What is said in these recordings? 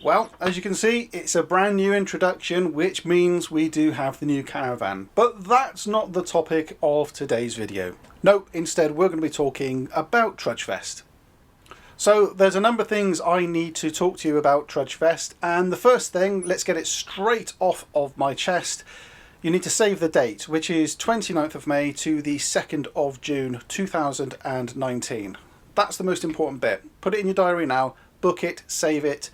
Well, as you can see, it's a brand new introduction, which means we do have the new caravan. But that's not the topic of today's video. No, instead we're going to be talking about Trudgfest. So there's a number of things I need to talk to you about Trudgfest, and the first thing, let's get it straight off of my chest. You need to save the date, which is 29th of May to the 2nd of June 2019. That's the most important bit. Put it in your diary now, book it, save it,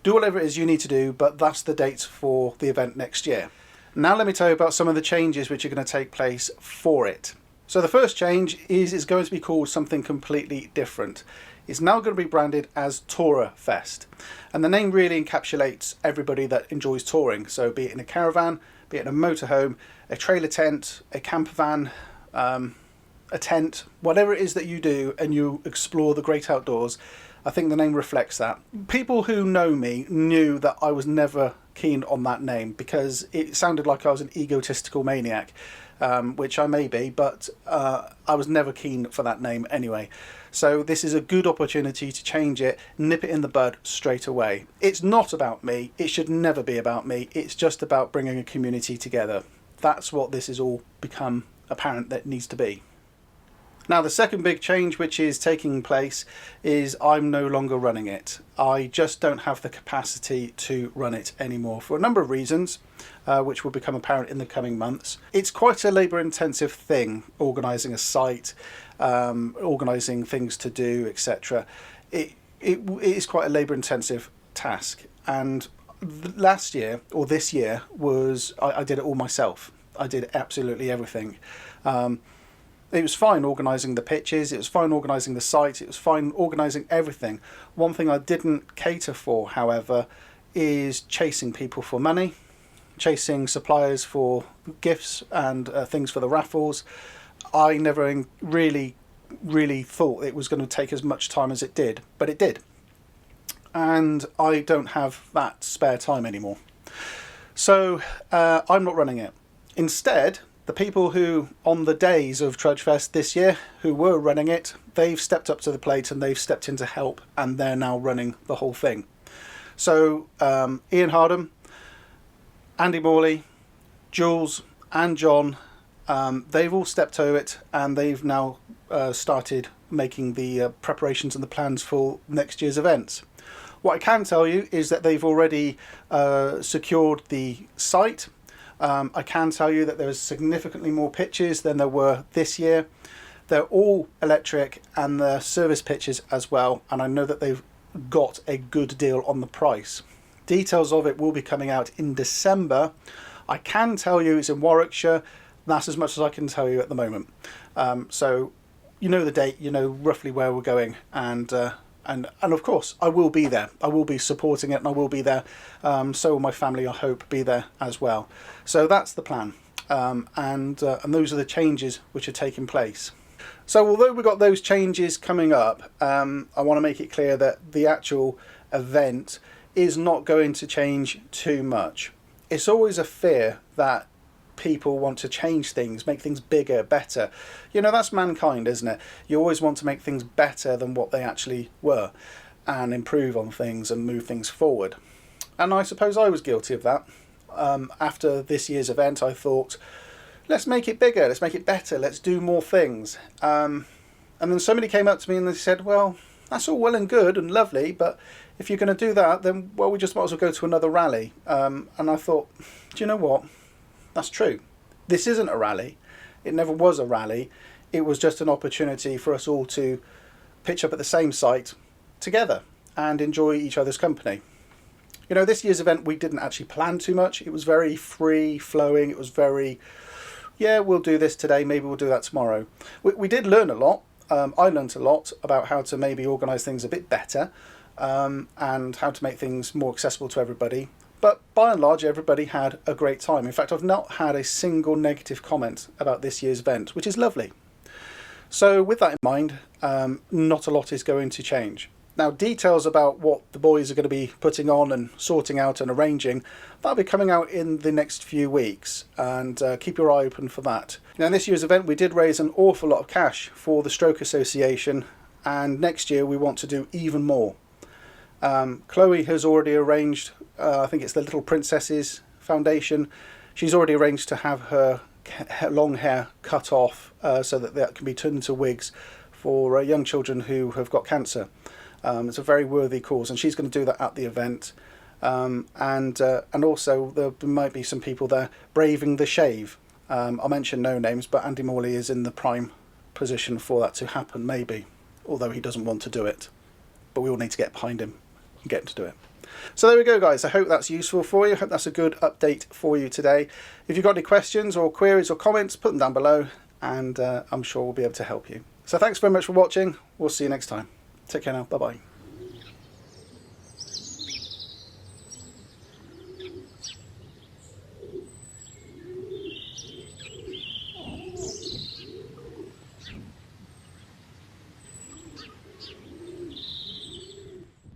do whatever it is you need to do, but that's the date for the event next year. Now let me tell you about some of the changes which are going to take place for it. So the first change is it's going to be called something completely different. It's now going to be branded as Trudgfest, and the name really encapsulates everybody that enjoys touring. So be it in a caravan, be it in a motorhome, a trailer tent, a camper van, a tent, whatever it is that you do and you explore the great outdoors, I think the name reflects that. People who know me knew that I was never keen on that name because it sounded like I was an egotistical maniac, which I may be, but I was never keen for that name anyway. So this is a good opportunity to change it, nip it in the bud straight away. It's not about me, it should never be about me, it's just about bringing a community together. That's what this has all become apparent that it needs to be. Now the second big change which is taking place is I'm no longer running it. I just don't have the capacity to run it anymore for a number of reasons, which will become apparent in the coming months. It's quite a labour intensive thing, organising a site, organising things to do, etc. It is quite a labour intensive task, and last year or this year was I did it all myself. I did absolutely everything. It was fine organising the pitches, it was fine organising the site, it was fine organising everything. One thing I didn't cater for, however, is chasing people for money, chasing suppliers for gifts and things for the raffles. I never really thought it was going to take as much time as it did, but it did. And I don't have that spare time anymore. So I'm not running it. Instead, the people who, on the days of Trudgfest this year, who were running it, they've stepped up to the plate and they've stepped in to help, and they're now running the whole thing. So Ian Hardham, Andy Morley, Jules and John, they've all stepped to it, and they've now started making the preparations and the plans for next year's events. What I can tell you is that they've already secured the site. I can tell you that there's significantly more pitches than there were this year. They're all electric and they're service pitches as well, and I know that they've got a good deal on the price. Details of it will be coming out in December. I can tell you it's in Warwickshire. That's as much as I can tell you at the moment. So you know the date, you know roughly where we're going, and of course I will be there. I will be supporting it, and I will be there. So will my family, I hope, be there as well. So that's the plan, and those are the changes which are taking place. So although we've got those changes coming up, I want to make it clear that the actual event is not going to change too much. It's always a fear that people want to change things, make things bigger, better. You know, that's mankind, isn't it? You always want to make things better than what they actually were, and improve on things and move things forward. And I suppose I was guilty of that. After this year's event, I thought, let's make it bigger, let's make it better, let's do more things. And then somebody came up to me and they said, well, that's all well and good and lovely, but if you're going to do that, then, well, we just might as well go to another rally. And I thought, do you know what? That's true. This isn't a rally. It never was a rally. It was just an opportunity for us all to pitch up at the same site together and enjoy each other's company. You know, this year's event, we didn't actually plan too much. It was very free flowing. It was very, yeah, we'll do this today, maybe we'll do that tomorrow. We did learn a lot. I learned a lot about how to maybe organise things a bit better, and how to make things more accessible to everybody. But by and large, everybody had a great time. In fact, I've not had a single negative comment about this year's event, which is lovely. So with that in mind, not a lot is going to change. Now, details about what the boys are going to be putting on and sorting out and arranging, that'll be coming out in the next few weeks, and keep your eye open for that. Now, in this year's event, we did raise an awful lot of cash for the Stroke Association, and next year we want to do even more. Chloe has already arranged, I think it's the Little Princesses Foundation, she's already arranged to have her long hair cut off so that can be turned into wigs for young children who have got cancer. It's a very worthy cause, and she's going to do that at the event. And also there might be some people there braving the shave. I'll mention no names, but Andy Morley is in the prime position for that to happen, maybe, although he doesn't want to do it. But we all need to get behind him and get him to do it. So there we go, guys. I hope that's useful for you. I hope that's a good update for you today. If you've got any questions or queries or comments, put them down below, and I'm sure we'll be able to help you. So thanks very much for watching. We'll see you next time. Take care now. Bye-bye.